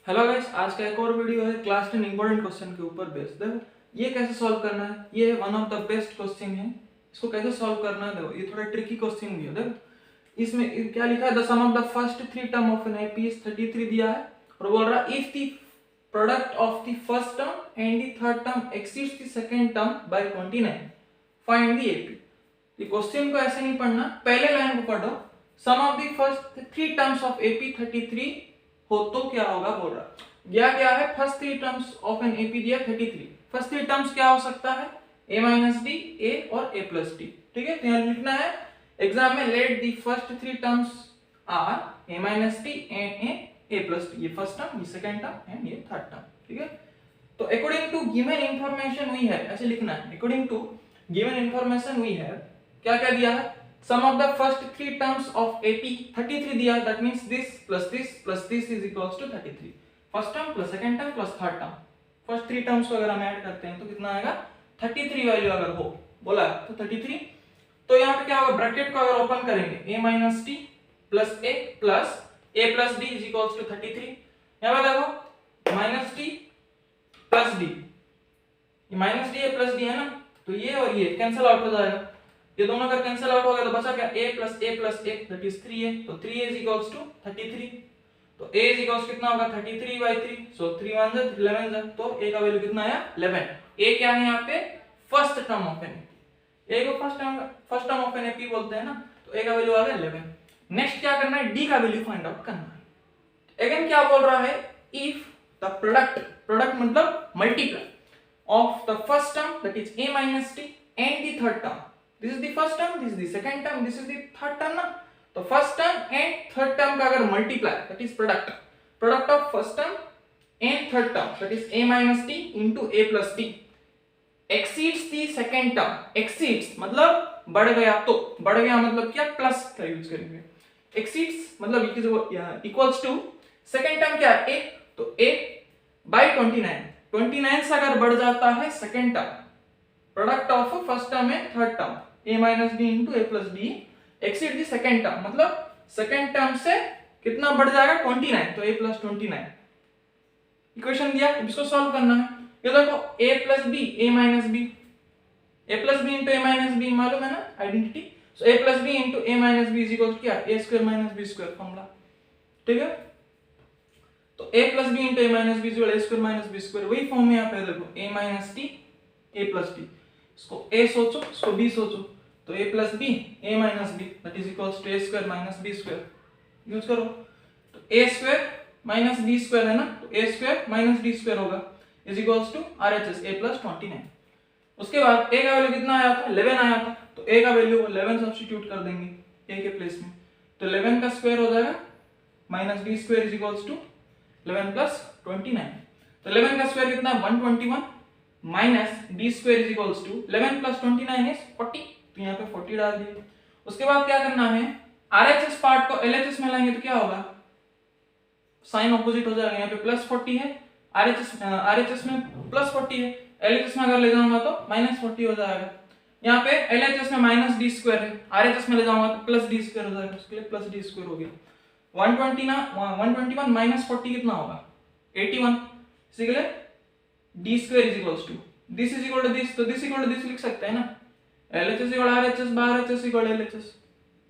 Hello guys, आज का एक और वीडियो है क्लास 10 इंपॉर्टेंट क्वेश्चन के ऊपर बेस्ड। देखो ये कैसे सॉल्व करना है, ये one of the best question है। इसको कैसे सॉल्व करना है, देखो ये थोड़ा ट्रिकी क्वेश्चन भी है। देखो इसमें क्या लिखा है, the sum of the first three term of an AP is 33 दिया है और बोल रहा है if the product of the first term and the third term exceeds the second term by 29 find the AP. ये क्वेश्चन को ऐसे नहीं पढ़ना, पहले लाइन को पढ़ो। Sum of the first three terms of AP 33 हो तो क्या होगा बोल रहा। दिया क्या है, first three terms of an AP दिया 33। फर्स्ट थ्री टर्म्स क्या हो सकता है, a माइनस डी, a और a प्लस डी। ठीक है, तो यहाँ लिखना है एग्जाम में, let the first three terms are a minus D and a plus D. ये फर्स्ट टर्म, ये सेकंड टर्म एंड ये थर्ड टर्म। ठीक है, तो according to given information we have, ऐसे लिखना है, according to given information we have क्या क्या दिया है, sum of the first three terms of AP 33 दिया, that means this plus this is equals to 33। First term plus second term plus third term, first three terms को अगर हम add करते हैं तो कितना आएगा 33 वैल्यू अगर हो बोला तो 33। तो यहाँ पे क्या होगा, ब्रैकेट को अगर ओपन करेंगे a minus T plus a plus D is equals to 33। यहाँ पे देखो माइनस टी प्लस डी, ये minus D a plus D है ना, तो ये और ये कैंसिल आउट हो जाएगा। ये दोनों अगर कैंसिल आउट हो गया तो बचा क्या, a plus a that is 3a। तो 3a इज इक्वल्स टू 33। तो a इज इक्वल्स कितना होगा 33/3, सो 3 1 जा 11 जा, तो a का वैल्यू कितना आया 11। a क्या है यहाँ पे, first term of an AP, a को first term of an AP बोलते हैं ना, तो a का वैल्यू आ गया 11। नेक्स्ट क्या करना है, d का वैल्यू फाइंड आउट करना है। अगेन क्या बोल रहा है, इफ द प्रोडक्ट मतलब multiply of the first term that is a minus t and the third term, this is the first term, this is the second term, this is the third term ना, तो first term and third term का अगर multiply that is product of first term and third term that is a minus t into a plus t exceeds the second term। exceeds मतलब बढ़ गया, तो बढ़ गया मतलब क्या, प्लस का यूज करेंगे। exceeds मतलब इक्वल्स टू सेकंड टर्म क्या है a, तो a by 29 से अगर बढ़ जाता है second term, product of first term and third term a minus D into a plus D exceed the second term, मतलब सेकंड टर्म से कितना बढ़ जाएगा 29, तो a प्लस 29। इक्वेशन दिया, इसको सॉल्व करना है। ये देखो a plus B, a minus B, a plus B into a minus B मालूम है ना identity, so a plus B into a minus B is equal क्या, a square minus B square formula. ठीक है, तो a plus B into a minus B is equal a square minus B square, वही form में यहाँ पे देखो a minus T a plus T, इसको a सोचो इसको b सोचो, तो a plus B a minus B that is equals to a square minus b square use करो, तो a square minus b square है ना, तो a square minus d square होगा is equals to RHS a plus 29। उसके बाद a का value कितना आया था, 11 आया था, तो a का वैल्यू 11 सब्स्टिट्यूट कर देंगे a के प्लेस में, तो 11 का स्क्वायर हो जाएगा minus b square is equals to 11 plus 29। तो 11 का स्क्वायर कितना 121 minus D square is equals to 11 plus 29 is 40, तो यहाँ पे 40 डाल दिए। उसके बाद क्या करना है, RHS पार्ट को LHS में लाएंगे तो क्या होगा, साइन ऑपोजिट हो जाएगा, यहाँ पे प्लस 40 है, RHS में प्लस 40 है, LHS में अगर ले जाऊंगा तो माइनस 40 हो जाएगा। यहाँ पे LHS में माइनस डी स्क्वायर है, RHS में ले जाऊंगा तो प्लस डी स्क्वायर हो जाएगा, उसके लिए प्लस डी स्क्वायर हो गया। 121 माइनस 40 कितना होगा 81, इसीलिए d square is equals to this is equal to this, तो this equal to this लिख सकते हैं ना, LHS equal RHS by RHS equal LHS,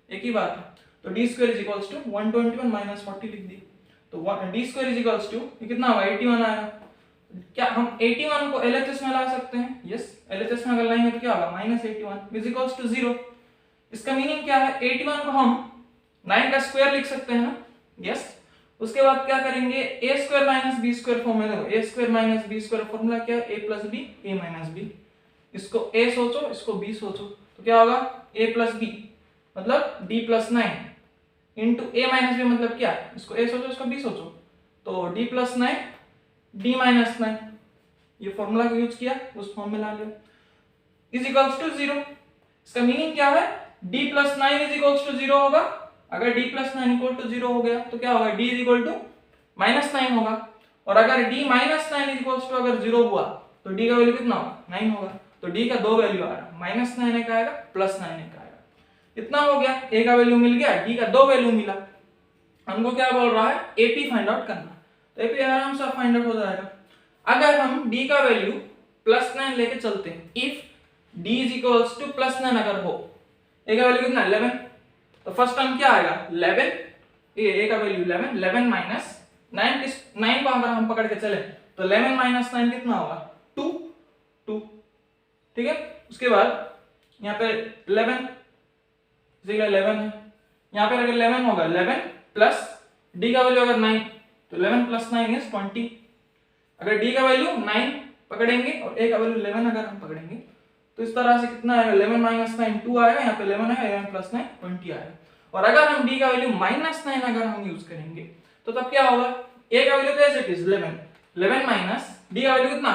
एक ही बात है। तो d square is equals to 121 minus 40 लिख दी, तो d square is equals to ये कितना होगा 81 आएगा। क्या हम 81 को LHS में ला सकते हैं, यस LHS में अगर लाएंगे तो क्या होगा माइनस 81 is equals to 0। इसका मीनिंग क्या है, 81 को हम 9 का स्क्वायर लिख सकते हैं ना, यस। उसके बाद क्या करेंगे, a square minus B square form में, देखो a square minus B square formula क्या है, a plus B a minus B, इसको a सोचो इसको b सोचो, तो क्या होगा a प्लस बी मतलब d plus 9 into a minus B मतलब क्या, इसको a सोचो इसको b सोचो, तो d प्लस 9 d माइनस 9, ये फॉर्मूला को यूज किया उस फॉर्म में ला लिया, इज इक्वल्स टू 0। इसका मीनिंग क्या है, d plus 9 is equals to 0 होगा। अगर d प्लस 9 इक्वल टू 0 हो गया तो क्या होगा, d is equal to minus 9 होगा, और अगर d minus 9 is equals to अगर 0 हुआ तो d का वैल्यू कितना होगा 9 होगा, तो d का दो वैल्यू आ रहा, माइनस 9 एक आएगा प्लस 9 एक आएगा, इतना हो गया। a का वैल्यू मिल गया, d का दो वैल्यू मिला, हमको क्या बोल रहा है एपी फाइंड आउट करना। तो ये भी आराम से फाइंड आउट हो जाएगा। अगर हम d का वैल्यू +9 लेके चलते हैं, if d is equals to +9 अगर हो, a का वैल्यू कितना 11, तो फर्स्ट टर्म क्या आएगा 11, ये a का वैल्यू 11, 11 माइनस 9, किस 9 को अगर हम पकड़ के चले तो 11 माइनस 9 कितना होगा 2, 2, ठीक है। उसके बाद यहाँ पे 11 11 है, यहाँ पे अगर 11 होगा 11 प्लस d का वैल्यू अगर 9, तो 11 प्लस 9 इज 20। अगर d का वैल्यू 9 पकड़ेंगे और a का वैल्यू 11 अगर हम पकड़ेंगे तो इस तरह से कितना आएगा 11 माइनस 9 2 आएगा, यहाँ पे 11 आएगा, 11 प्लस 9 20 आएगा। और अगर हम d का वैल्यू -9 अगर हम यूज करेंगे तो तब क्या होगा, a का वैल्यू तो ऐसे इट इज 11, 11 माइनस d का वैल्यू कितना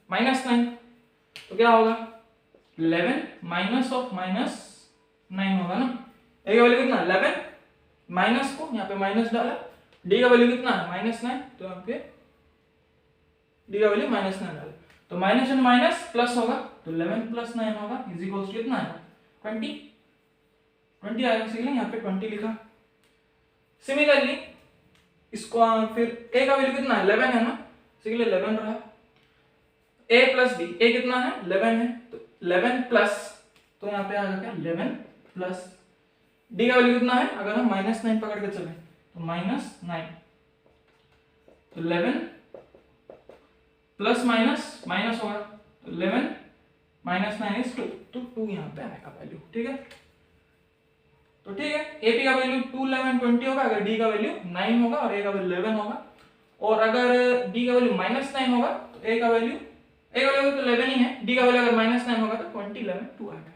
-9, तो क्या होगा 11 माइनस ऑफ -9 होगा ना। a का वैल्यू कितना 11, माइनस को यहाँ पे माइनस डाला, d का वैल्यू कितना -9, तो यहाँ पे d का वैल्यू -9 डाला, तो माइनस एंड माइनस प्लस होगा, तो 11 प्लस 9 होगा इज इक्वल्स टू कितना आएगा 20 आएगा, इसलिए यहाँ पे 20 लिखा। सिमिलरली इसको फिर a का वैल्यू कितना है 11 है ना, इसलिए 11 रहा, a प्लस b, a कितना है 11 है, तो 11 प्लस, तो यहाँ पे आ जाएगा 11 प्लस d का वैल्यू कितना है, अगर हम -9 पकड़ के चले तो -9, तो 11 प्लस माइनस माइनस होगा, तो 11 माइनस 9 इज 2, तो 2 यहाँ पे आएगा वैल्यू, ठीक है। तो ठीक है, AP का वैल्यू 2, 11, 20 होगा अगर D का वैल्यू 9 होगा और A का वैल्यू 11 होगा, और अगर D का वैल्यू -9 होगा तो A का वैल्यू तो 11 ही है, D का वैल्यू अगर -9 होगा तो 20, 11, 2 आएगा।